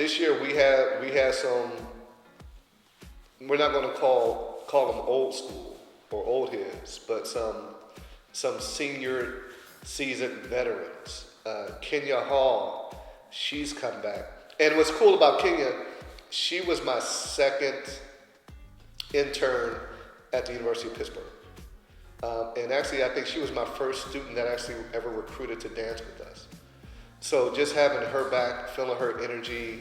This year we had some. We're not going to call them old school or old heads, but some senior seasoned veterans. Kenya Hall, she's come back. And what's cool about Kenya, she was my second intern at the University of Pittsburgh. And actually, I think she was my first student that actually ever recruited to dance with us. So just having her back, feeling her energy,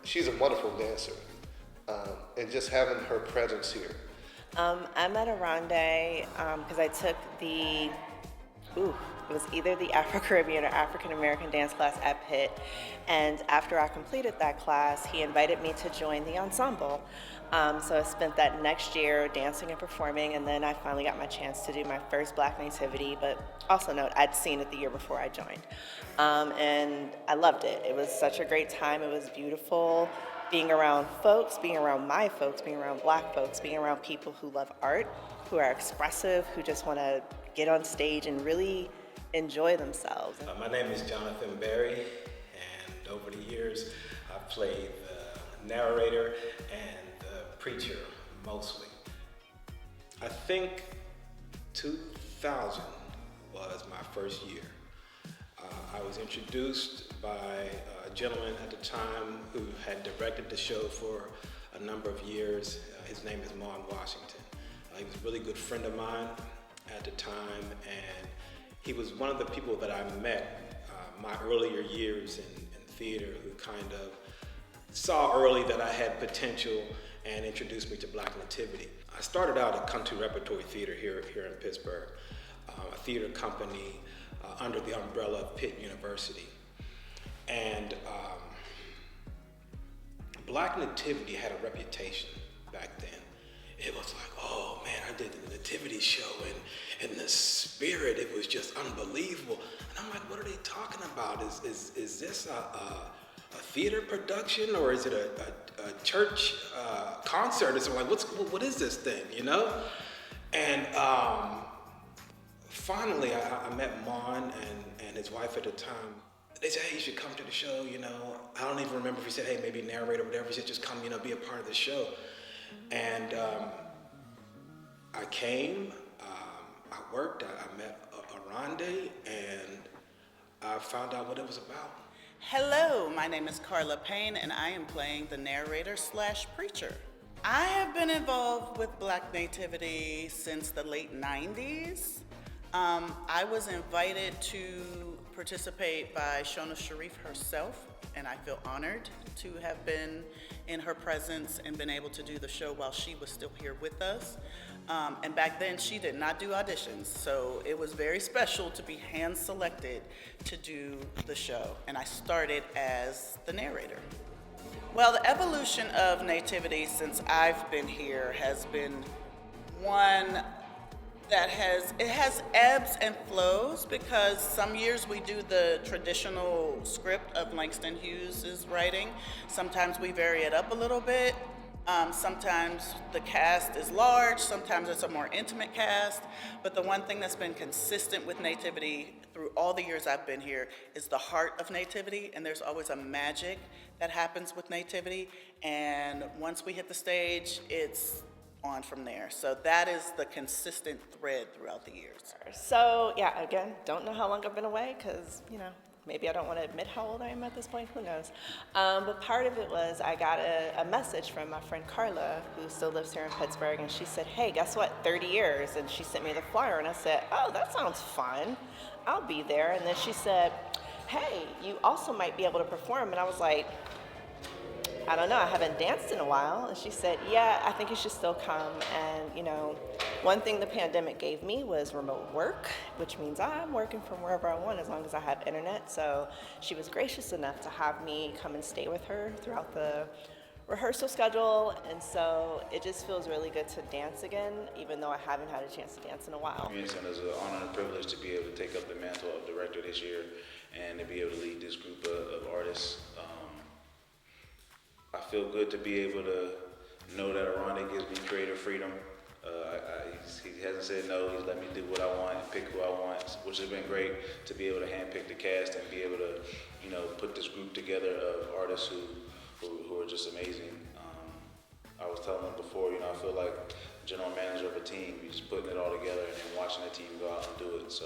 she's a wonderful dancer, and just having her presence here. I'm at Aronde because I took it was either the Afro-Caribbean or African-American dance class at Pitt. And after I completed that class, he invited me to join the ensemble. So I spent that next year dancing and performing, and then I finally got my chance to do my first Black Nativity, but also note, I'd seen it the year before I joined. And I loved it. It was such a great time. It was beautiful. Being around folks, being around my folks, being around Black folks, being around people who love art, who are expressive, who just want to get on stage and really enjoy themselves. My name is Jonathan Berry, and over the years I've played the narrator and the preacher mostly. I think 2000 was my first year. I was introduced by a gentleman at the time who had directed the show for a number of years. His name is Mon Washington. He was a really good friend of mine at the time, and he was one of the people that I met my earlier years in theater who kind of saw early that I had potential and introduced me to Black Nativity. I started out at Country Repertory Theater here in Pittsburgh, a theater company under the umbrella of Pitt University. And Black Nativity had a reputation back then. It was like, oh man, I did the Nativity show, and the spirit, it was just unbelievable. And I'm like, what are they talking about? Is this a theater production, or is it a church concert? And so I'm like, what is this thing, you know? And finally, I met Mon and his wife at the time. They said, hey, you should come to the show, you know. I don't even remember if he said, hey, maybe narrate or whatever. He said, just come, you know, be a part of the show. And I came, I worked, I met Aronde, and I found out what it was about. Hello, my name is Carla Payne, and I am playing the narrator/preacher. I have been involved with Black Nativity since the late 90s. I was invited to participate by Shona Sharif herself, and I feel honored to have been in her presence and been able to do the show while she was still here with us. And back then she did not do auditions, so it was very special to be hand-selected to do the show, and I started as the narrator. Well, the evolution of Nativity since I've been here has been one that has ebbs and flows, because some years we do the traditional script of Langston Hughes' writing. Sometimes we vary it up a little bit. Sometimes the cast is large, sometimes it's a more intimate cast, but the one thing that's been consistent with Nativity through all the years I've been here is the heart of Nativity, and there's always a magic that happens with Nativity, and once we hit the stage, it's on from there. So that is the consistent thread throughout the years. So yeah, again, don't know how long I've been away because, you know, maybe I don't want to admit how old I am at this point, who knows. But part of it was I got a message from my friend Carla, who still lives here in Pittsburgh, and she said, hey, guess what, 30 years, and she sent me the flyer, and I said, oh, that sounds fun, I'll be there. And then she said, hey, you also might be able to perform, and I was like, I don't know, I haven't danced in a while. And she said, yeah, I think you should still come. And, you know, one thing the pandemic gave me was remote work, which means I'm working from wherever I want as long as I have internet. So she was gracious enough to have me come and stay with her throughout the rehearsal schedule. And so it just feels really good to dance again, even though I haven't had a chance to dance in a while. It's an honor and a privilege to be able to take up the mantle of director this year and to be able to lead this group of artists. I feel good to be able to know that Aronde gives me creative freedom He hasn't said no. He's let me do what I want and pick who I want, which has been great to be able to handpick the cast and be able to, put this group together of artists who are just amazing. I was telling them before, I feel like general manager of a team. You're just putting it all together and then watching the team go out and do it. So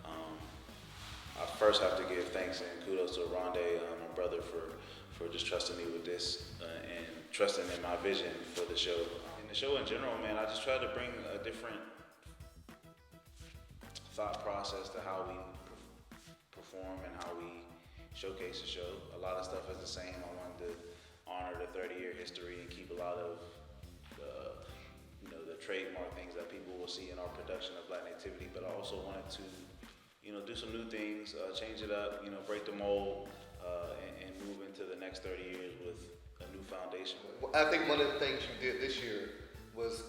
I first have to give thanks and kudos to Rondé, my brother, for just trusting me with this and trusting in my vision for the show. And the show in general, man, I just try to bring a different thought process to how we perform and how we showcase the show. A lot of stuff is the same. I wanted to honor the 30-year history and keep a lot of the trademark things that people will see in our production of Black Nativity, but I also wanted to do some new things, change it up, break the mold, and move into the next 30 years with a new foundation. I think one of the things you did this year was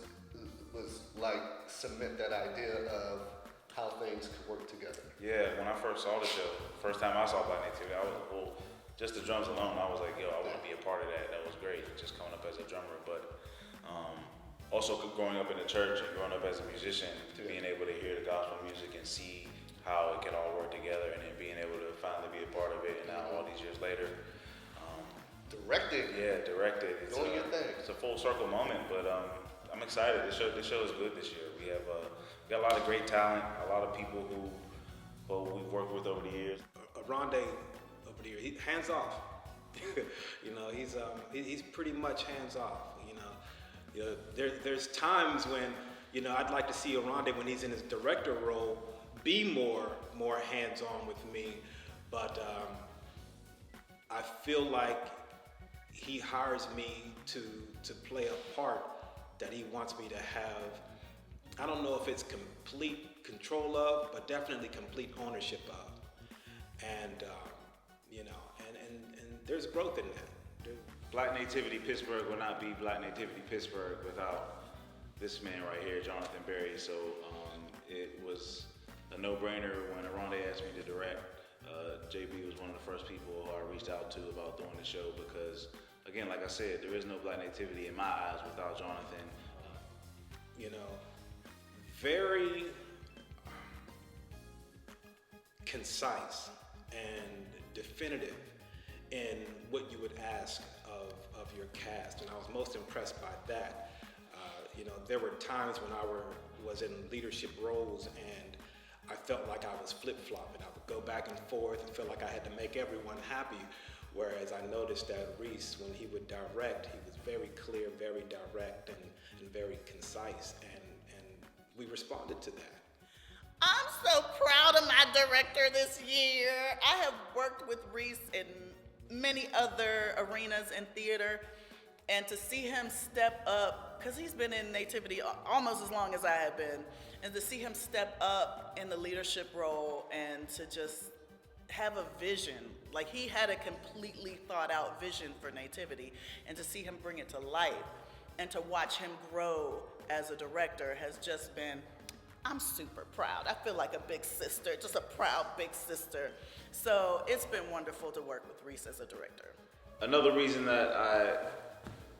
like cement that idea of how things could work together. Yeah, when I first saw the show, first time I saw Black Nativity, I was, just the drums alone, I was like, yo, I want to be a part of that. That was great, just coming up as a drummer. But also growing up in the church and growing up as a musician, being able to hear the gospel music and see how it can all work together, and then being able to finally be a part of it. And now all these years later, Directed. Yeah, directed. It's doing your thing. It's a full circle moment, but I'm excited. The show is good this year. We got a lot of great talent, a lot of people who we've worked with over the years. Rondé over the years, hands off. He's pretty much hands off. There's times when I'd like to see Rondé when he's in his director role be more hands-on with me, but I feel like he hires me to play a part that he wants me to have. I don't know if it's complete control of, but definitely complete ownership of. And and there's growth in that. Black Nativity Pittsburgh will not be Black Nativity Pittsburgh without this man right here, Jonathan Berry. So it was a no-brainer when Rondé asked me to direct. JB was one of the first people who I reached out to about doing the show because, again, like I said, there is no Black Nativity in my eyes without Jonathan. Very concise and definitive in what you would ask of your cast, and I was most impressed by that. There were times when I was in leadership roles and I felt like I was flip-flopping. I would go back and forth and feel like I had to make everyone happy, whereas I noticed that Reese, when he would direct, he was very clear, very direct, and very concise, and we responded to that. I'm so proud of my director this year. I have worked with Reese in many other arenas in theater, and to see him step up, because he's been in Nativity almost as long as I have been, and to see him step up in the leadership role and to just have a vision, like he had a completely thought out vision for Nativity, and to see him bring it to life and to watch him grow as a director has just been, I'm super proud. I feel like a big sister, just a proud big sister. So it's been wonderful to work with Reese as a director. Another reason that I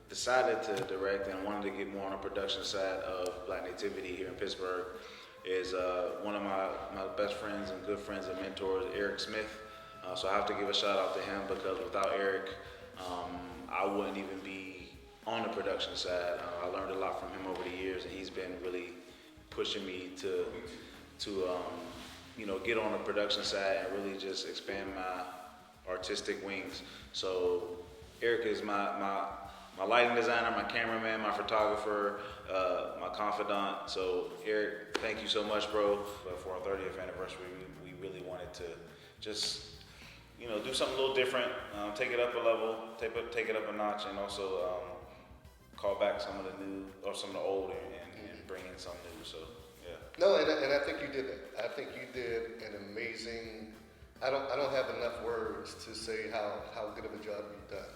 decided to direct and wanted to get more on the production side of Black Nativity here in Pittsburgh is one of my best friends and good friends and mentors, Eric Smith. So I have to give a shout out to him because without Eric, I wouldn't even be on the production side. I learned a lot from him over the years, and he's been really pushing me to get on the production side and really just expand my artistic wings. So Eric is my lighting designer, my cameraman, my photographer, my confidant. So Eric, thank you so much, bro. But for our 30th anniversary, we really wanted to just do something a little different, take it up a level, take it up a notch, and also call back some of the new or some of the old and bring in something new. So yeah. No, and I think you did that. I think you did an amazing. I don't have enough words to say how good of a job you've done.